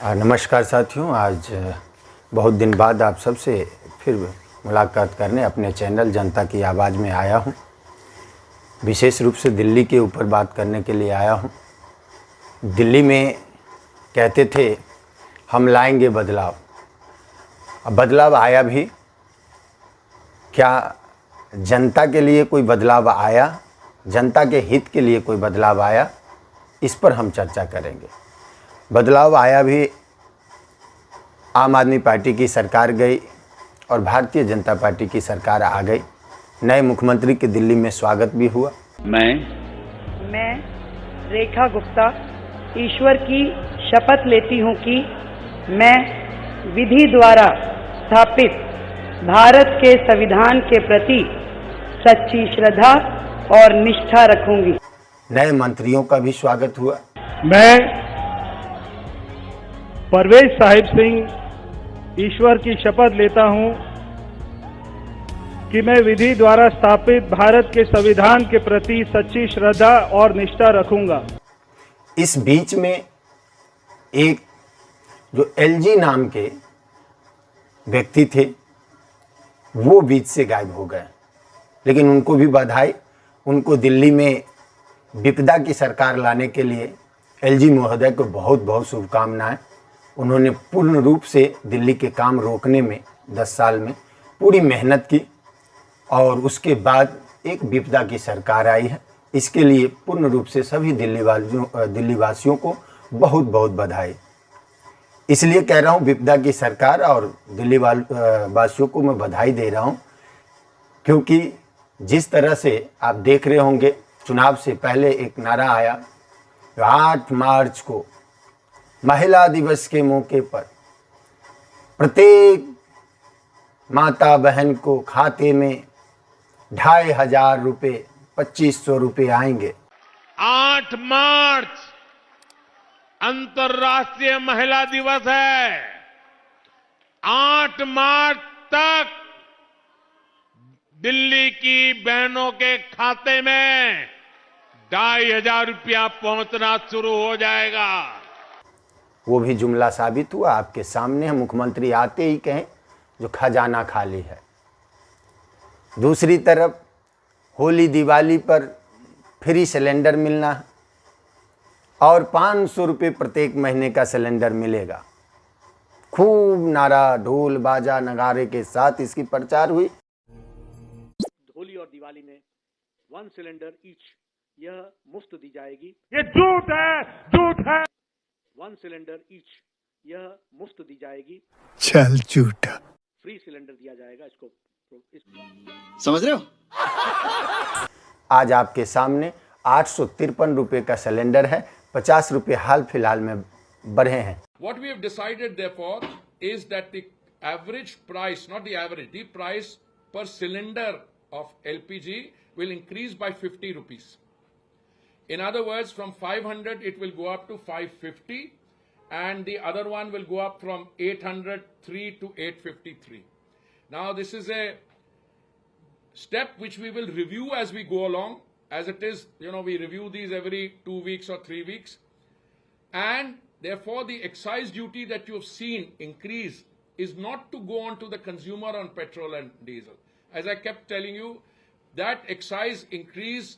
नमस्कार साथियों, आज बहुत दिन बाद आप सबसे फिर मुलाकात करने अपने चैनल जनता की आवाज़ में आया हूं। विशेष रूप से दिल्ली के ऊपर बात करने के लिए आया हूं। दिल्ली में कहते थे हम लाएंगे बदलाव। अब बदलाव आया भी। क्या जनता के लिए कोई बदलाव आया? जनता के हित के लिए कोई बदलाव आया? इस पर हम चर्चा करेंगे। बदलाव आया भी। आम आदमी पार्टी की सरकार गई और भारतीय जनता पार्टी की सरकार आ गई। नए मुख्यमंत्री के दिल्ली में स्वागत भी हुआ। मैं रेखा गुप्ता ईश्वर की शपथ लेती हूं कि मैं विधि द्वारा स्थापित भारत के संविधान के प्रति सच्ची श्रद्धा और निष्ठा रखूंगी। नए मंत्रियों का भी स्वागत हुआ। मैं परवेज साहिब सिंह ईश्वर की शपथ लेता हूं कि मैं विधि द्वारा स्थापित भारत के संविधान के प्रति सच्ची श्रद्धा और निष्ठा रखूंगा। इस बीच में एक जो एलजी नाम के व्यक्ति थे वो बीच से गायब हो गए, लेकिन उनको भी बधाई। उनको दिल्ली में विपदा की सरकार लाने के लिए एलजी महोदय को बहुत बहुत शुभकामनाएं। उन्होंने पूर्ण रूप से दिल्ली के काम रोकने में 10 साल में पूरी मेहनत की और उसके बाद एक विपदा की सरकार आई है। इसके लिए पूर्ण रूप से सभी दिल्ली वासियों को बहुत बहुत बधाई। इसलिए कह रहा हूँ विपदा की सरकार और दिल्ली वासियों को मैं बधाई दे रहा हूँ, क्योंकि जिस तरह से आप देख रहे होंगे चुनाव से पहले एक नारा आया, 8 मार्च को महिला दिवस के मौके पर प्रत्येक माता बहन को खाते में 2500 रुपये 2500 रुपये आएंगे। 8 मार्च अंतर्राष्ट्रीय महिला दिवस है। 8 मार्च तक दिल्ली की बहनों के खाते में 2500 रुपया पहुंचना शुरू हो जाएगा। वो भी जुमला साबित हुआ। आपके सामने है, मुख्यमंत्री आते ही कहें जो खजाना खाली है। दूसरी तरफ होली दिवाली पर फ्री सिलेंडर मिलना है और 500 रुपये प्रत्येक महीने का सिलेंडर मिलेगा। खूब नारा ढोल बाजा नगारे के साथ इसकी प्रचार हुई। होली और दिवाली में 1 सिलेंडर ईच यह मुफ्त दी जाएगी। ये झूठ है। 1 सिलेंडर ईच यह मुफ्त दी जाएगी। चल झूठा। फ्री सिलेंडर दिया जाएगा। इसको समझ रहे हो? आज आपके सामने 853 रुपये का सिलेंडर है। 50 रुपये हाल फिलहाल में बढ़े हैं। What we have decided therefore is that the average price, not the average, the price per cylinder of LPG will increase by 50 rupees. In other words, from 500 it will go up to 550 and the other one will go up from 803 to 853. Now this is a step which we will review as we go along. As it is, we review these every 2 weeks or 3 weeks. And therefore the excise duty that you have seen increase is not to go on to the consumer on petrol and diesel. As I kept telling you, that excise increase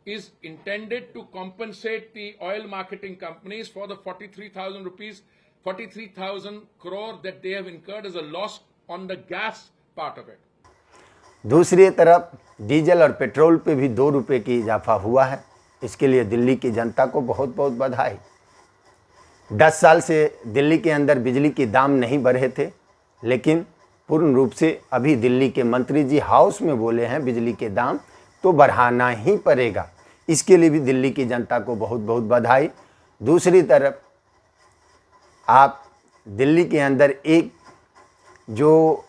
is intended to compensate the oil marketing companies for the 43,000 crore that they have incurred as a loss on the gas part of it. दूसरी तरफ diesel और petrol पे भी 2 रुपये की इजाफा हुआ है। इसके लिए दिल्ली की जनता को बहुत बहुत बधाई। 10 साल से दिल्ली के अंदर बिजली के दाम नहीं बढ़े थे, लेकिन पूर्ण रूप से अभी दिल्ली के मंत्री जी हाउस में बोले हैं बिजली के दाम तो बढ़ाना ही पड़ेगा। इसके लिए भी दिल्ली की जनता को बहुत बहुत बधाई। दूसरी तरफ आप दिल्ली के अंदर एक जो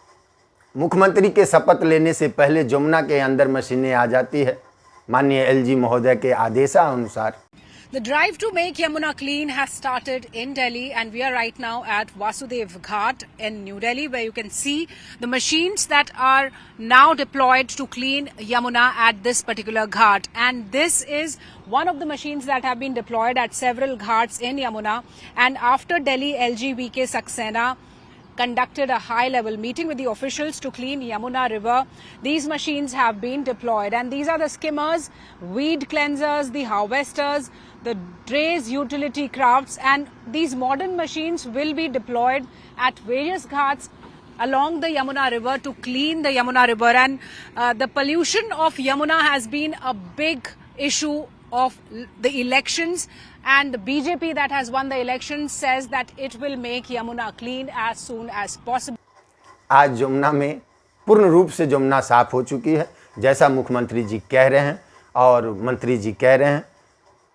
मुख्यमंत्री के शपथ लेने से पहले जमुना के अंदर मशीनें आ जाती है, माननीय एलजी महोदय के आदेशानुसार। The drive to make Yamuna clean has started in Delhi, and we are right now at Vasudev Ghat in New Delhi, where you can see the machines that are now deployed to clean Yamuna at this particular ghat. And this is one of the machines that have been deployed at several ghats in Yamuna. And after Delhi LG VK Saxena conducted a high-level meeting with the officials to clean Yamuna River, these machines have been deployed. And these are the skimmers, weed cleansers, the harvesters, the drays, utility crafts, and these modern machines will be deployed at various ghats along the Yamuna River to clean the Yamuna River. And the pollution of Yamuna has been a big issue of the elections, and the BJP that has won the election says that it will make Yamuna clean as soon as possible. आज यमुना में पूर्ण रूप से यमुना साफ हो चुकी है, जैसा मुख्यमंत्री जी कह रहे हैं और मंत्री जी कह रहे हैं।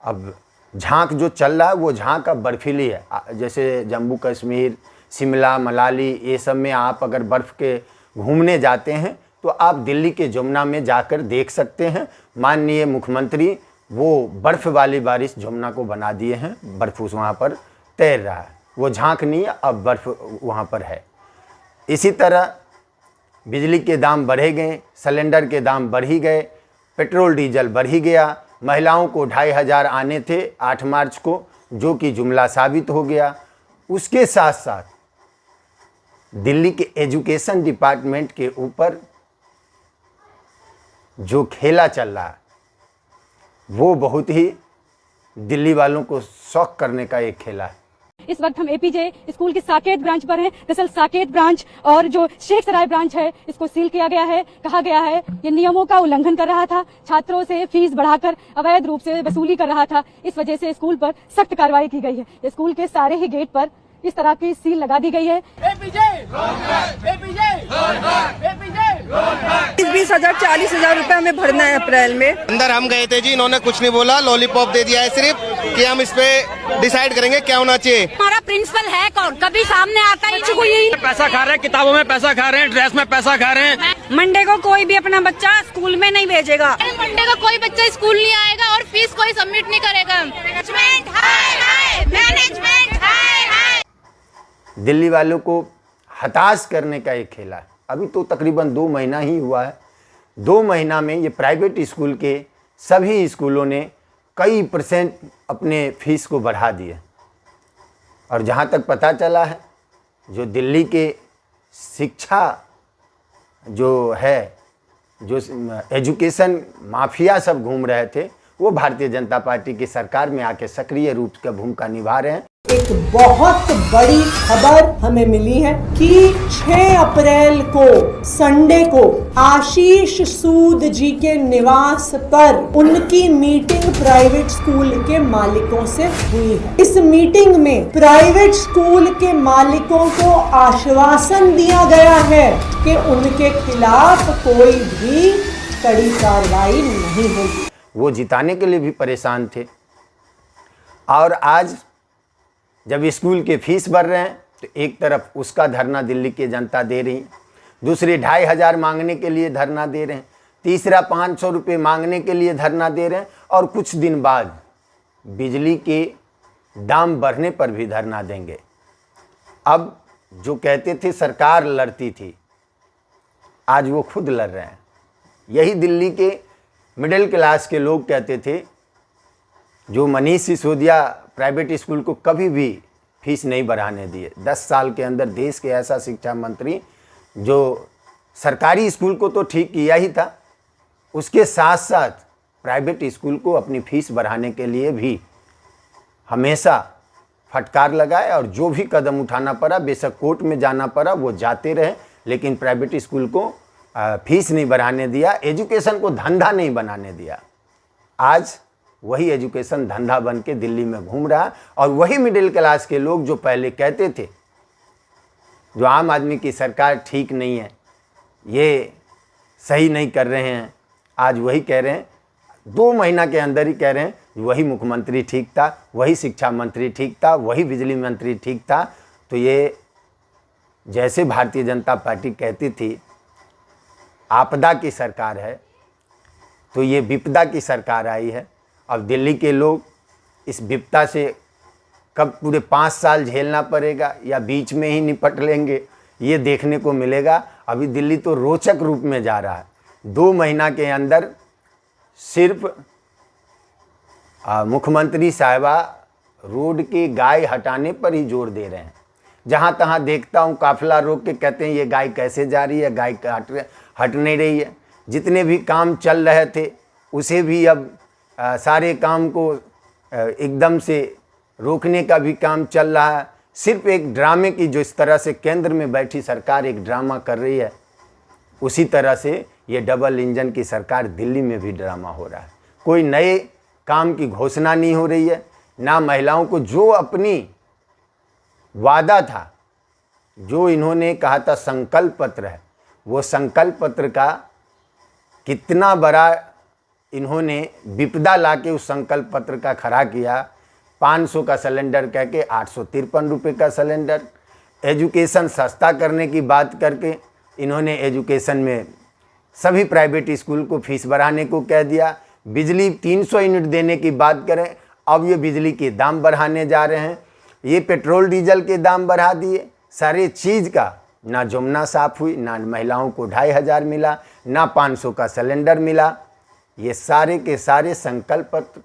अब झांक जो चल रहा है वो झांक अब बर्फीली है। जैसे जम्मू कश्मीर, शिमला, मनाली, ये सब में आप अगर बर्फ़ के घूमने जाते हैं तो आप दिल्ली के यमुना में जाकर देख सकते हैं। माननीय मुख्यमंत्री वो बर्फ़ वाली बारिश यमुना को बना दिए हैं, बर्फ़ वहाँ पर तैर रहा है, वो झांक नहीं है, अब बर्फ़ वहाँ पर है। इसी तरह बिजली के दाम बढ़े गए, सिलेंडर के दाम बढ़ ही गए, पेट्रोल डीजल बढ़ ही गया। महिलाओं को 2500 आने थे 8 मार्च को, जो कि जुमला साबित हो गया। उसके साथ साथ दिल्ली के एजुकेशन डिपार्टमेंट के ऊपर जो खेला चल रहा है वो बहुत ही दिल्ली वालों को शॉक करने का एक खेला है। इस वक्त हम एपीजे स्कूल की साकेत ब्रांच पर हैं। दरअसल साकेत ब्रांच और जो शेख सराय ब्रांच है इसको सील किया गया है। कहा गया है ये नियमों का उल्लंघन कर रहा था, छात्रों से फीस बढ़ाकर अवैध रूप से वसूली कर रहा था। इस वजह से स्कूल पर सख्त कार्रवाई की गई है। स्कूल के सारे ही गेट पर इस तरह की सील लगा दी गई है। 20,000 40,000 रुपए हमें भरना है अप्रैल में। अंदर हम गए थे जी, इन्होंने कुछ नहीं बोला, लॉलीपॉप दे दिया है सिर्फ कि हम इस पे डिसाइड करेंगे क्या होना चाहिए। हमारा प्रिंसिपल है कौन, कभी सामने आता ही को यही पैसा खा रहे हैं, किताबों में पैसा खा रहे हैं, ड्रेस में पैसा खा रहे हैं। मंडे को कोई भी अपना बच्चा स्कूल में नहीं भेजेगा। मंडे को कोई बच्चा स्कूल नहीं आएगा और फीस कोई सबमिट नहीं करेगा। मैनेजमेंट दिल्ली वालों को हताश करने का एक खेला है। अभी तो तकरीबन 2 महीना ही हुआ है। 2 महीना में ये प्राइवेट स्कूल के सभी स्कूलों ने कई % अपने फीस को बढ़ा दिए। और जहाँ तक पता चला है, जो दिल्ली के शिक्षा जो है, जो एजुकेशन माफिया सब घूम रहे थे, वो भारतीय जनता पार्टी की सरकार में आके सक्रिय रूप से भूमिका निभा रहे हैं। एक बहुत बड़ी खबर हमें मिली है कि 6 अप्रैल को संडे को आशीष सूद जी के निवास पर उनकी मीटिंग प्राइवेट स्कूल के मालिकों से हुई है। इस मीटिंग में प्राइवेट स्कूल के मालिकों को आश्वासन दिया गया है कि उनके खिलाफ कोई भी कड़ी कार्रवाई नहीं होगी। वो जिताने के लिए भी परेशान थे, और आज जब स्कूल के फीस बढ़ रहे हैं तो एक तरफ उसका धरना दिल्ली की जनता दे रही है, दूसरे 2500 मांगने के लिए धरना दे रहे हैं, तीसरा 500 रुपये मांगने के लिए धरना दे रहे हैं, और कुछ दिन बाद बिजली के दाम बढ़ने पर भी धरना देंगे। अब जो कहते थे सरकार लड़ती थी, आज वो खुद लड़ रहे हैं। यही दिल्ली के मिडिल क्लास के लोग कहते थे, जो मनीष सिसोदिया प्राइवेट स्कूल को कभी भी फीस नहीं बढ़ाने दिए। 10 साल के अंदर देश के ऐसा शिक्षा मंत्री जो सरकारी स्कूल को तो ठीक किया ही था, उसके साथ साथ प्राइवेट स्कूल को अपनी फीस बढ़ाने के लिए भी हमेशा फटकार लगाए, और जो भी कदम उठाना पड़ा, बेशक कोर्ट में जाना पड़ा, वो जाते रहे, लेकिन प्राइवेट स्कूल को फीस नहीं बढ़ाने दिया, एजुकेशन को धंधा नहीं बनाने दिया। आज वही एजुकेशन धंधा बन के दिल्ली में घूम रहा, और वही मिडिल क्लास के लोग जो पहले कहते थे जो आम आदमी की सरकार ठीक नहीं है, ये सही नहीं कर रहे हैं, आज वही कह रहे हैं, 2 महीना के अंदर ही कह रहे हैं वही मुख्यमंत्री ठीक था, वही शिक्षा मंत्री ठीक था, वही बिजली मंत्री ठीक था। तो ये जैसे भारतीय जनता पार्टी कहती थी आपदा की सरकार है, तो ये विपदा की सरकार आई है। अब दिल्ली के लोग इस विपदा से कब पूरे 5 साल झेलना पड़ेगा या बीच में ही निपट लेंगे, ये देखने को मिलेगा। अभी दिल्ली तो रोचक रूप में जा रहा है। 2 महीना के अंदर सिर्फ मुख्यमंत्री साहिबा रोड के गाय हटाने पर ही जोर दे रहे हैं। जहाँ तहाँ देखता हूँ काफिला रोक के कहते हैं ये गाय कैसे जा रही है, गाय हट नहीं रही है। जितने भी काम चल रहे थे उसे भी अब सारे काम को एकदम से रोकने का भी काम चल रहा है। सिर्फ एक ड्रामे की, जो इस तरह से केंद्र में बैठी सरकार एक ड्रामा कर रही है, उसी तरह से ये डबल इंजन की सरकार दिल्ली में भी ड्रामा हो रहा है। कोई नए काम की घोषणा नहीं हो रही है, ना महिलाओं को जो अपनी वादा था, जो इन्होंने कहा था संकल्प पत्र है, वो संकल्प पत्र का कितना बड़ा इन्होंने विपदा लाके उस संकल्प पत्र का खड़ा किया। 500 का सिलेंडर कह के 853 रुपये का सिलेंडर। एजुकेशन सस्ता करने की बात करके इन्होंने एजुकेशन में सभी प्राइवेट स्कूल को फीस बढ़ाने को कह दिया। बिजली 300 यूनिट देने की बात करें, अब ये बिजली के दाम बढ़ाने जा रहे हैं। ये पेट्रोल डीजल के दाम बढ़ा दिए। सारे चीज़ का ना जमुना साफ हुई, ना महिलाओं को 2500 मिला, ना 500 का सिलेंडर मिला। ये सारे के सारे संकल्प पत्र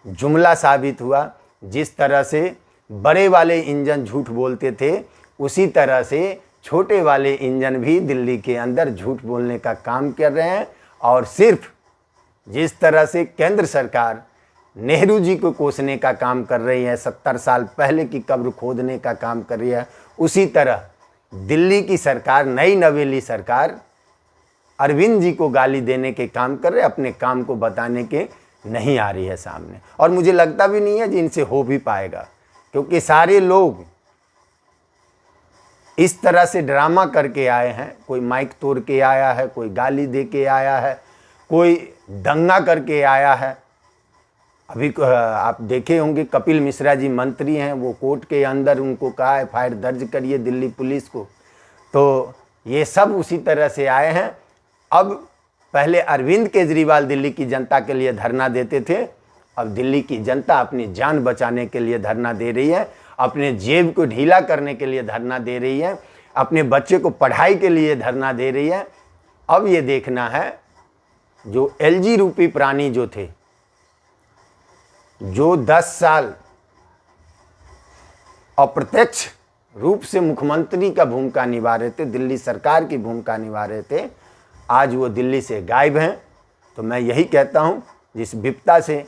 जुमला साबित हुआ। जिस तरह से बड़े वाले इंजन झूठ बोलते थे, उसी तरह से छोटे वाले इंजन भी दिल्ली के अंदर झूठ बोलने का काम कर रहे हैं। और सिर्फ जिस तरह से केंद्र सरकार नेहरू जी को कोसने का काम कर रही है, 70 साल पहले की कब्र खोदने का काम कर रही है, उसी तरह दिल्ली की सरकार, नई नवेली सरकार अरविंद जी को गाली देने के काम कर रहे, अपने काम को बताने के नहीं आ रही है सामने। और मुझे लगता भी नहीं है कि इनसे हो भी पाएगा, क्योंकि सारे लोग इस तरह से ड्रामा करके आए हैं। कोई माइक तोड़ के आया है, कोई गाली दे के आया है, कोई दंगा करके आया है। अभी आप देखे होंगे कपिल मिश्रा जी मंत्री हैं, वो कोर्ट के अंदर उनको कहा एफआईआर दर्ज करिए दिल्ली पुलिस को। तो ये सब उसी तरह से आए हैं। अब पहले अरविंद केजरीवाल दिल्ली की जनता के लिए धरना देते थे, अब दिल्ली की जनता अपनी जान बचाने के लिए धरना दे रही है, अपने जेब को ढीला करने के लिए धरना दे रही है, अपने बच्चे को पढ़ाई के लिए धरना दे रही है। अब ये देखना है जो एलजी रूपी प्राणी जो थे, जो 10 साल अप्रत्यक्ष रूप से मुख्यमंत्री का भूमिका निभा रहे थे, दिल्ली सरकार की भूमिका निभा रहे थे, आज वो दिल्ली से गायब हैं। तो मैं यही कहता हूं, जिस विपदा से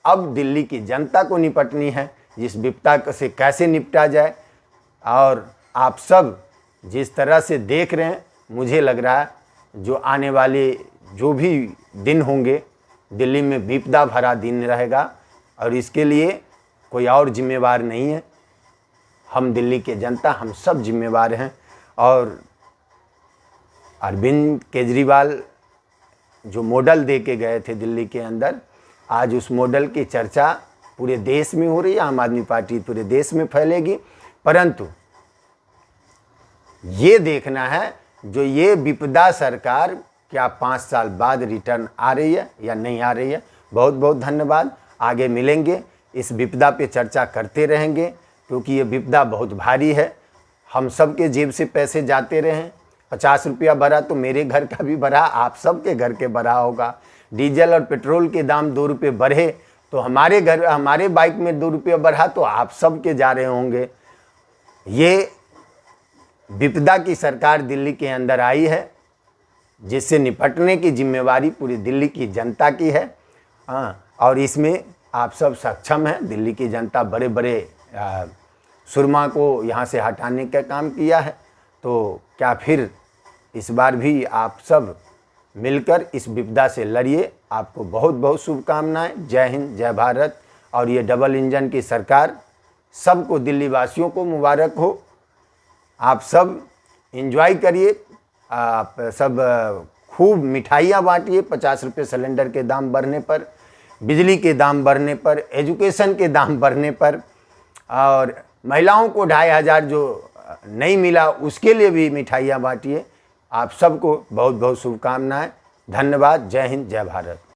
अब दिल्ली की जनता को निपटनी है, जिस विपदा से कैसे निपटा जाए, और आप सब जिस तरह से देख रहे हैं, मुझे लग रहा है जो आने वाले जो भी दिन होंगे, दिल्ली में विपदा भरा दिन रहेगा। और इसके लिए कोई और जिम्मेवार नहीं है, हम दिल्ली के जनता, हम सब जिम्मेवार हैं। और अरविंद केजरीवाल जो मॉडल दे के गए थे दिल्ली के अंदर, आज उस मॉडल की चर्चा पूरे देश में हो रही है। आम आदमी पार्टी पूरे देश में फैलेगी। परंतु ये देखना है जो ये विपदा सरकार क्या 5 साल बाद रिटर्न आ रही है या नहीं आ रही है। बहुत बहुत धन्यवाद। आगे मिलेंगे, इस विपदा पे चर्चा करते रहेंगे, क्योंकि ये विपदा बहुत भारी है। हम सब के जेब से पैसे जाते रहे। 50 रुपया भरा तो मेरे घर का भी भरा, आप सब के घर के भरा होगा। डीजल और पेट्रोल के दाम 2 रुपये बढ़े तो हमारे बाइक में 2 रुपये बढ़ा तो आप सब के जा रहे होंगे। ये विपदा की सरकार दिल्ली के अंदर आई है, जिससे निपटने की जिम्मेवारी पूरी दिल्ली की जनता की है। और इसमें आप सब सक्षम हैं। दिल्ली की जनता बड़े बड़े सुरमा को यहाँ से हटाने का काम किया है। तो क्या फिर इस बार भी आप सब मिलकर इस विपदा से लड़िए। आपको बहुत बहुत शुभकामनाएं। जय हिंद, जय भारत। और ये डबल इंजन की सरकार, सबको दिल्ली वासियों को मुबारक हो। आप सब एंजॉय करिए, आप सब खूब मिठाइयाँ बांटिए। 50 रुपये सिलेंडर के दाम बढ़ने पर, बिजली के दाम बढ़ने पर, एजुकेशन के दाम बढ़ने पर, और महिलाओं को 2500 जो नहीं मिला उसके लिए भी मिठाइयाँ बांटिए। आप सबको बहुत बहुत शुभकामनाएं। धन्यवाद। जय हिंद, जय भारत।